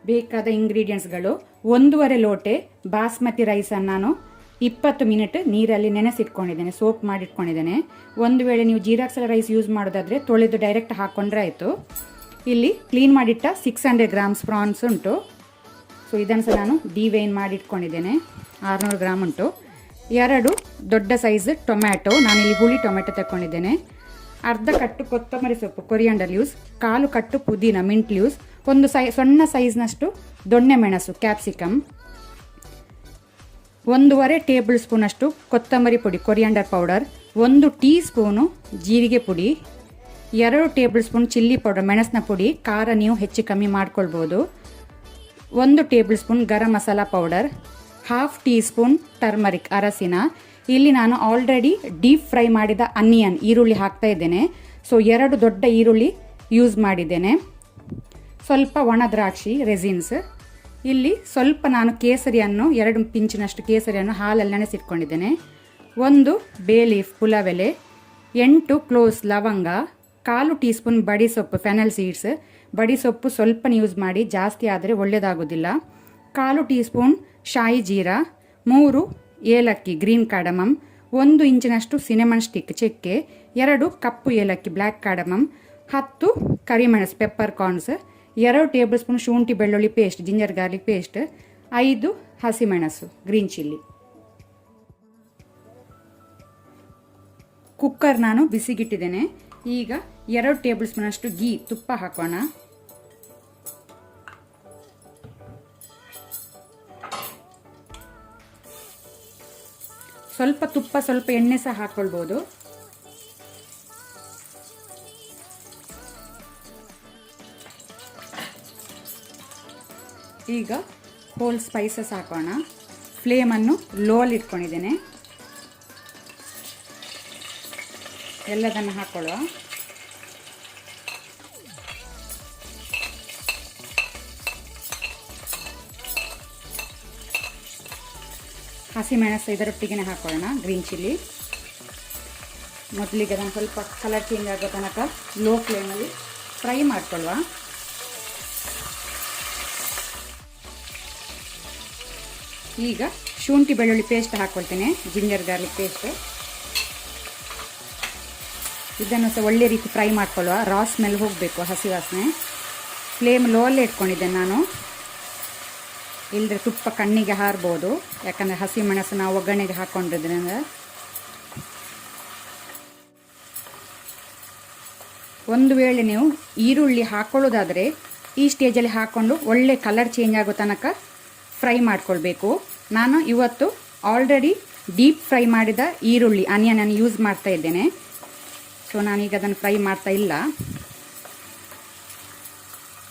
ಬೇಕಾದ ಇಂಗ್ರೀಡಿಯೆಂಟ್ಸ್ಗಳು 1.5 ಲೋಟೆ ಬಾಸ್ಮತಿ ರೈಸನ್ನು ನಾನು 20 ಮಿನಿಟ್ ನೀರಲ್ಲಿ ನೆನೆಸಿಟ್ಕೊಂಡಿದ್ದೇನೆ, ಸೋಪ್ ಮಾಡಿಟ್ಕೊಂಡಿದ್ದೇನೆ. ಒಂದು ವೇಳೆ ನೀವು ಜೀರಾಕ್ಸಲ ರೈಸ್ ಯೂಸ್ ಮಾಡೋದಾದರೆ ತೊಳೆದು ಡೈರೆಕ್ಟ್ ಹಾಕ್ಕೊಂಡ್ರೆ ಆಯಿತು. ಇಲ್ಲಿ ಕ್ಲೀನ್ ಮಾಡಿಟ್ಟ 600 ಗ್ರಾಮ್ಸ್ ಪ್ರಾನ್ಸ್ ಉಂಟು. ಸೊ ಇದನ್ನು ಸಹ ನಾನು ಡಿವೈನ್ ಮಾಡಿಟ್ಕೊಂಡಿದ್ದೇನೆ. 600 ಗ್ರಾಮ್ ಉಂಟು. 2 ದೊಡ್ಡ ಸೈಜ್ ಟೊಮ್ಯಾಟೊ, ನಾನಿಲ್ಲಿ ಹುಳಿ ಟೊಮೆಟೊ ತಗೊಂಡಿದ್ದೇನೆ. ಅರ್ಧ ಕಟ್ಟು ಕೊತ್ತಂಬರಿ ಸೊಪ್ಪು ಕೊರಿಯಾಂಡರ್ ಲೀವ್ಸ್, 1/4 ಕಟ್ಟು ಪುದೀನ ಮಿಂಟ್ ಲೀವ್ಸ್, ಒಂದು ಸಣ್ಣ ಸೈಜ್ನಷ್ಟು ದೊಣ್ಣೆ ಮೆಣಸು ಕ್ಯಾಪ್ಸಿಕಮ್, 1.5 ಟೇಬಲ್ ಸ್ಪೂನಷ್ಟು ಕೊತ್ತಂಬರಿ ಪುಡಿ ಕೊರಿಯಾಂಡರ್ ಪೌಡರ್, 1 ಟೀ ಸ್ಪೂನು ಜೀರಿಗೆ ಪುಡಿ, 2 ಟೇಬಲ್ ಸ್ಪೂನ್ ಚಿಲ್ಲಿ ಪೌಡರ್ ಮೆಣಸಿನ ಪುಡಿ, ಖಾರ ನೀವು ಹೆಚ್ಚು ಕಮ್ಮಿ ಮಾಡ್ಕೊಳ್ಬೋದು, 1 tablespoon garam masala powder, 1/2 teaspoon turmeric ಅರಸಿನ. ಇಲ್ಲಿ ನಾನು ಆಲ್ರೆಡಿ ಡೀಪ್ ಫ್ರೈ ಮಾಡಿದ ಅನಿಯನ್ ಈರುಳ್ಳಿ ಹಾಕ್ತಾ ಇದ್ದೇನೆ. ಸೊ 2 ದೊಡ್ಡ ಈರುಳ್ಳಿ ಯೂಸ್ ಮಾಡಿದ್ದೇನೆ. ಸ್ವಲ್ಪ ಒಣ ದ್ರಾಕ್ಷಿ ರೆಸಿನ್ಸ್. ಇಲ್ಲಿ ಸ್ವಲ್ಪ ನಾನು ಕೇಸರಿಯನ್ನು 2 ಪಿಂಚಿನಷ್ಟು ಕೇಸರಿಯನ್ನು ಹಾಲಲ್ಲಿ ನೆನೆಸಿಟ್ಕೊಂಡಿದ್ದೇನೆ. 1 ಬೇ ಲೀಫ್ ಪುಲಾವ್ ಎಲೆ, 8 ಕ್ಲೋವ್ಸ್ ಲವಂಗ, 1/4 ಟೀ ಸ್ಪೂನ್ ಬಡಿಸೊಪ್ಪು ಫೆನಲ್ ಸೀಡ್ಸ್. ಬಡಿಸೊಪ್ಪು ಸ್ವಲ್ಪ ಯೂಸ್ ಮಾಡಿ, ಜಾಸ್ತಿ ಆದರೆ ಒಳ್ಳೆಯದಾಗೋದಿಲ್ಲ. 1/4 ಟೀ ಸ್ಪೂನ್ ಶಾಯಿ ಜೀರಾ, 3 ಏಲಕ್ಕಿ ಗ್ರೀನ್ ಕಾರ್ಡಮಮ್, 1 ಇಂಚಿನಷ್ಟು ಸಿನೆಮನ್ ಸ್ಟಿಕ್ ಚಕ್ಕೆ, 2 ಕಪ್ಪು ಏಲಕ್ಕಿ ಬ್ಲ್ಯಾಕ್ ಕಾರ್ಡಮಮ್, 10 ಕರಿಮೆಣಸು ಪೆಪ್ಪರ್ ಕಾರ್ನ್ಸ್, 2 ಟೇಬಲ್ ಸ್ಪೂನ್ ಶುಂಠಿ ಬೆಳ್ಳುಳ್ಳಿ ಪೇಸ್ಟ್ ಜಿಂಜರ್ ಗಾರ್ಲಿಕ್ ಪೇಸ್ಟ್, 5 ಹಸಿಮೆಣಸು ಗ್ರೀನ್ ಚಿಲ್ಲಿ. ಕುಕ್ಕರ್ ನಾನು ಬಿಸಿಗಿಟ್ಟಿದ್ದೇನೆ. ಈಗ 2 ಟೇಬಲ್ ಸ್ಪೂನ್ ಅಷ್ಟು ಗೀ ತುಪ್ಪ ಹಾಕೋಣ. ಸ್ವಲ್ಪ ತುಪ್ಪ ಸ್ವಲ್ಪ ಎಣ್ಣೆ ಸಹ ಹಾಕೊಳ್ಬೋದು. ಈಗ ಹೋಲ್ ಸ್ಪೈಸಸ್ ಹಾಕೋಣ. ಫ್ಲೇಮನ್ನು ಲೋಲ್ ಇಟ್ಕೊಂಡಿದ್ದೇನೆ. ಎಲ್ಲದನ್ನು ಹಾಕೊಳ್ಳುವ. ಹಸಿಮೆಣಸು ಇದರೊಟ್ಟಿಗೆ ಹಾಕೊಳ್ಳೋಣ. ಗ್ರೀನ್ ಚಿಲ್ಲಿ ಮೊದಲಿಗೆ ಅದನ್ನು ಸ್ವಲ್ಪ ಕಲರ್ ಚೇಂಜ್ ಆಗೋ ತನಕ ಲೋ ಫ್ಲೇಮಲ್ಲಿ ಫ್ರೈ ಮಾಡ್ಕೊಳ್ಳುವ. ಈಗ ಶುಂಠಿ ಬೆಳ್ಳುಳ್ಳಿ ಪೇಸ್ಟ್ ಹಾಕ್ಕೊಳ್ತೇನೆ, ಜಿಂಜರ್ ಗಾರ್ಲಿಕ್ ಪೇಸ್ಟ್. ಇದನ್ನು ಸಹ ಒಳ್ಳೆ ರೀತಿ ಫ್ರೈ ಮಾಡ್ಕೊಳ್ಳುವ. ರಾ ಸ್ಮೆಲ್ ಹೋಗಬೇಕು, ಹಸಿ ವಾಸನೆ. ಫ್ಲೇಮ್ ಲೋ ಅಲ್ಲೇ ಇಟ್ಕೊಂಡಿದ್ದೇನೆ ನಾನು, ಇಲ್ಲದ್ರೆ ತುಪ್ಪ ಕಣ್ಣಿಗೆ ಹಾರ್ಬೋದು. ಯಾಕಂದರೆ ಹಸಿ ಮೆಣಸು ನಾವು ಒಗ್ಗರಣೆಗೆ ಹಾಕ್ಕೊಂಡಿದ್ರಿಂದ. ಒಂದು ವೇಳೆ ನೀವು ಈರುಳ್ಳಿ ಹಾಕ್ಕೊಳ್ಳೋದಾದರೆ ಈ ಸ್ಟೇಜಲ್ಲಿ ಹಾಕ್ಕೊಂಡು ಒಳ್ಳೆ ಕಲರ್ ಚೇಂಜ್ ಆಗೋ ತನಕ ಫ್ರೈ ಮಾಡ್ಕೊಳ್ಬೇಕು. ನಾನು ಇವತ್ತು ಆಲ್ರೆಡಿ ಡೀಪ್ ಫ್ರೈ ಮಾಡಿದ ಈರುಳ್ಳಿ ಆನಿಯನನ್ನು ಯೂಸ್ ಮಾಡ್ತಾ ಇದ್ದೇನೆ. ಸೊ ನಾನೀಗ ಅದನ್ನು ಫ್ರೈ ಮಾಡ್ತಾ ಇಲ್ಲ.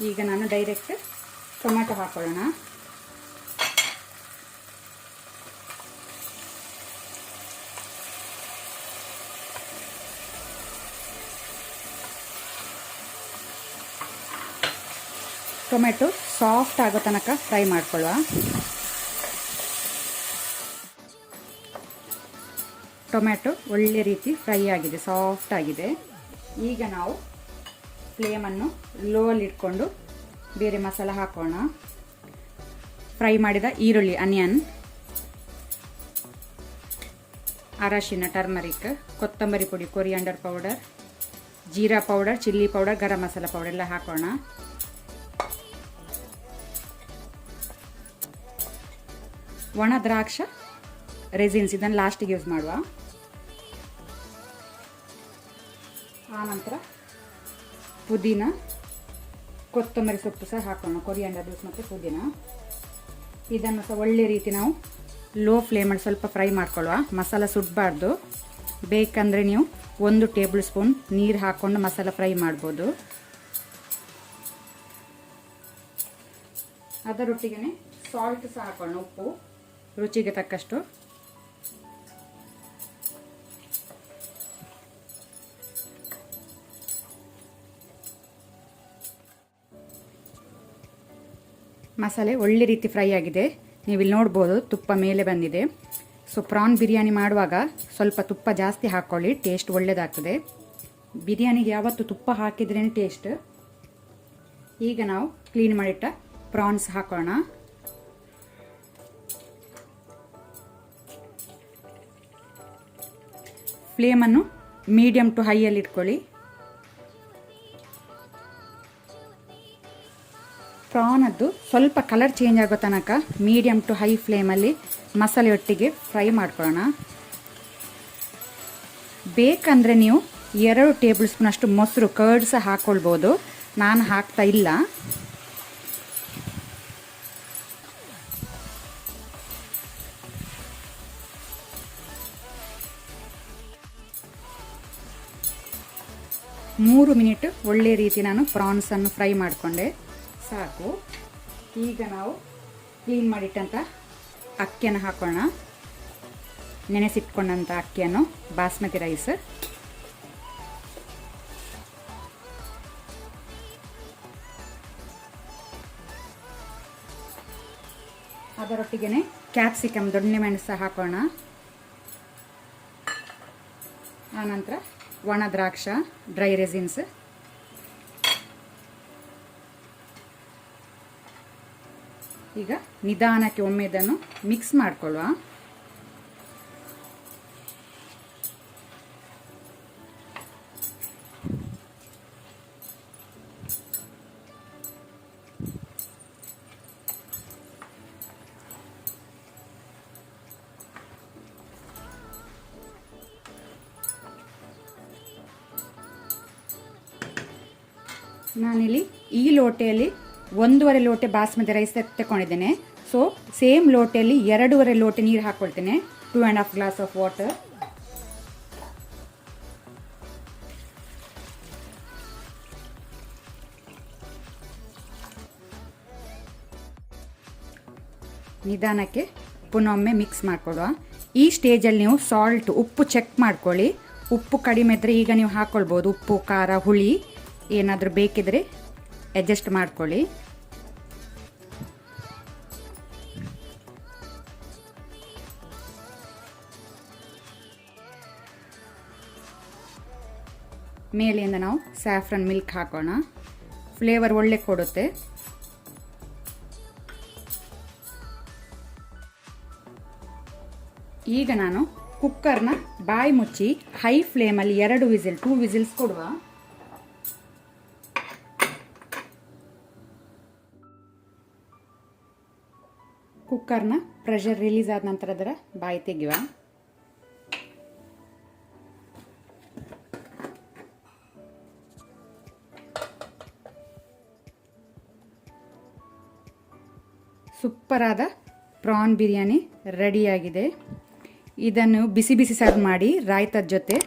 ಈಗ ನಾನು ಡೈರೆಕ್ಟ್ ಟೊಮ್ಯಾಟೊ ಹಾಕೊಳ್ಳೋಣ. ಟೊಮೆಟೊ ಸಾಫ್ಟ್ ಆಗೋ ತನಕ ಫ್ರೈ ಮಾಡ್ಕೊಳ್ಳುವ. ಟೊಮೆಟೊ ಒಳ್ಳೆ ರೀತಿ ಫ್ರೈ ಆಗಿದೆ, ಸಾಫ್ಟ್ ಆಗಿದೆ. ಈಗ ನಾವು ಫ್ಲೇಮನ್ನು ಲೋ ಅಲ್ಲಿ ಇಟ್ಕೊಂಡು ಬೇರೆ ಮಸಾಲ ಹಾಕೋಣ. ಫ್ರೈ ಮಾಡಿದ ಈರುಳ್ಳಿ ಆನಿಯನ್, ಅರಶಿನ ಟರ್ಮರಿಕ್, ಕೊತ್ತಂಬರಿ ಪುಡಿ coriander powder, jeera powder, chilli powder, garam masala powder ಎಲ್ಲ ಹಾಕೋಣ. ಒಣ ದ್ರಾಕ್ಷ ರೆಸಿನ್ಸ್ ಇದನ್ನು ಲಾಸ್ಟಿಗೆ ಯೂಸ್ ಮಾಡುವ. ಆನಂತರ ಪುದೀನ, ಕೊತ್ತಂಬರಿ ಸೊಪ್ಪು ಸಹ ಹಾಕೋಣ, ಕೊರಿಯಾಂಡರ್ ಲೀವ್ಸ್ ಮತ್ತು ಪುದೀನ. ಇದನ್ನು ಸಹ ಒಳ್ಳೆ ರೀತಿ ನಾವು ಲೋ ಫ್ಲೇಮಲ್ಲಿ ಸ್ವಲ್ಪ ಫ್ರೈ ಮಾಡ್ಕೊಳ್ಳುವ. ಮಸಾಲ ಸುಡಬಾರ್ದು. ಬೇಕಂದರೆ ನೀವು 1 ಟೇಬಲ್ ಸ್ಪೂನ್ ನೀರು ಹಾಕ್ಕೊಂಡು ಮಸಾಲ ಫ್ರೈ ಮಾಡ್ಬೋದು. ಅದರೊಟ್ಟಿಗೆ ಸಾಲ್ಟ್ ಸಹ ಹಾಕೋಣ, ಉಪ್ಪು ರುಚಿಗೆ ತಕ್ಕಷ್ಟು. ಮಸಾಲೆ ಒಳ್ಳೆ ರೀತಿ ಫ್ರೈ ಆಗಿದೆ. ನೀವು ಇಲ್ಲಿ ನೋಡ್ಬೋದು ತುಪ್ಪ ಮೇಲೆ ಬಂದಿದೆ. ಸೊ ಪ್ರಾನ್ ಬಿರಿಯಾನಿ ಮಾಡುವಾಗ ಸ್ವಲ್ಪ ತುಪ್ಪ ಜಾಸ್ತಿ ಹಾಕ್ಕೊಳ್ಳಿ, ಟೇಸ್ಟ್ ಒಳ್ಳೆಯದಾಗ್ತದೆ. ಬಿರಿಯಾನಿಗೆ ಯಾವತ್ತು ತುಪ್ಪ ಹಾಕಿದ್ರೇ ಟೇಸ್ಟ್. ಈಗ ನಾವು ಕ್ಲೀನ್ ಮಾಡಿಟ್ಟ ಪ್ರಾನ್ಸ್ ಹಾಕೋಣ. ಫ್ಲೇಮನ್ನು ಮೀಡಿಯಮ್ ಟು ಹೈಯಲ್ಲಿ ಇಟ್ಕೊಳ್ಳಿ. ಪ್ರಾನದ್ದು ಸ್ವಲ್ಪ ಕಲರ್ ಚೇಂಜ್ ಆಗೋ ತನಕ ಮೀಡಿಯಮ್ ಟು ಹೈ ಫ್ಲೇಮಲ್ಲಿ ಮಸಾಲೆ ಒಟ್ಟಿಗೆ ಫ್ರೈ ಮಾಡ್ಕೊಳ್ಳೋಣ. ಬೇಕಂದರೆ ನೀವು 2 ಟೇಬಲ್ ಸ್ಪೂನ್ ಅಷ್ಟು ಮೊಸರು ಕರ್ಡ್ ಸಹ ಹಾಕ್ಕೊಳ್ಬೋದು. ನಾನು ಹಾಕ್ತಾ ಇಲ್ಲ. ಮೂರು ಮಿನಿಟ್ ಒಳ್ಳೆ ರೀತಿ ನಾನು ಪ್ರಾನ್ಸನ್ನು ಫ್ರೈ ಮಾಡಿಕೊಂಡೆ, ಸಾಕು. ಈಗ ನಾವು ಕ್ಲೀನ್ ಮಾಡಿಟ್ಟಂಥ ಅಕ್ಕಿಯನ್ನು ಹಾಕೋಣ. ನೆನೆಸಿಟ್ಕೊಂಡಂಥ ಅಕ್ಕಿಯನ್ನು, ಬಾಸ್ಮತಿ ರೈಸ್. ಅದರೊಟ್ಟಿಗೆ ಕ್ಯಾಪ್ಸಿಕಮ್, ದೊಣ್ಣೆ ಮೆಣಸು ಹಾಕೋಣ. ಆನಂತರ ಒಣ ದ್ರಾಕ್ಷ, ಡ್ರೈ ರೆಸಿನ್ಸ್. ಈಗ ನಿಧಾನಕ್ಕೆ ಒಮ್ಮೆ ಇದನ್ನು ಮಿಕ್ಸ್ ಮಾಡಿಕೊಳ್ಳುವ. ನಾನಿಲ್ಲಿ ಈ ಲೋಟೆಯಲ್ಲಿ 1.5 ಲೋಟೆ ಬಾಸ್ಮತಿ ರೈಸ್ ತಗೊಂಡಿದ್ದೇನೆ. ಸೊ ಸೇಮ್ ಲೋಟೆಯಲ್ಲಿ 2.5 ಲೋಟೆ ನೀರು ಹಾಕ್ಕೊಳ್ತೇನೆ. 2.5 ಗ್ಲಾಸ್ ಆಫ್ ವಾಟರ್. ನಿಧಾನಕ್ಕೆ ಪುನೊಮ್ಮೆ ಮಿಕ್ಸ್ ಮಾಡಿಕೊಡುವ. ಈ ಸ್ಟೇಜಲ್ಲಿ ನೀವು ಸಾಲ್ಟ್, ಉಪ್ಪು ಚೆಕ್ ಮಾಡ್ಕೊಳ್ಳಿ. ಉಪ್ಪು ಕಡಿಮೆ ಇದ್ದರೆ ಈಗ ನೀವು ಹಾಕ್ಕೊಳ್ಬೋದು. ಉಪ್ಪು, ಖಾರ, ಹುಳಿ ಏನಾದರೂ ಬೇಕಿದ್ರೆ ಅಡ್ಜಸ್ಟ್ ಮಾಡ್ಕೊಳ್ಳಿ. ಮೇಲಿಂದ ನಾವು ಸ್ಯಾಫ್ರನ್ ಮಿಲ್ಕ್ ಹಾಕೋಣ. ಫ್ಲೇವರ್ ಒಳ್ಳೆ ಕೊಡುತ್ತೆ. ಈಗ ನಾನು ಕುಕ್ಕರ್ನ ಬಾಯಿ ಮುಚ್ಚಿ ಹೈ ಫ್ಲೇಮಲ್ಲಿ 2 ವಿಸಿಲ್ಸ್ ಕೊಡುವ. ಕುಕ್ಕರ್ನ ಪ್ರೆಷರ್ ರಿಲೀಸ್ ಆದ ನಂತರ ಅದರ ಬಾಯಿ ತೆಗೆಯುವ. ಸೂಪರ್ ಆದ ಪ್ರಾನ್ ಬಿರಿಯಾನಿ ರೆಡಿಯಾಗಿದೆ. ಇದನ್ನು ಬಿಸಿ ಬಿಸಿ ಸರ್ವ್ ಮಾಡಿ ರಾಯ್ತದ ಜೊತೆ.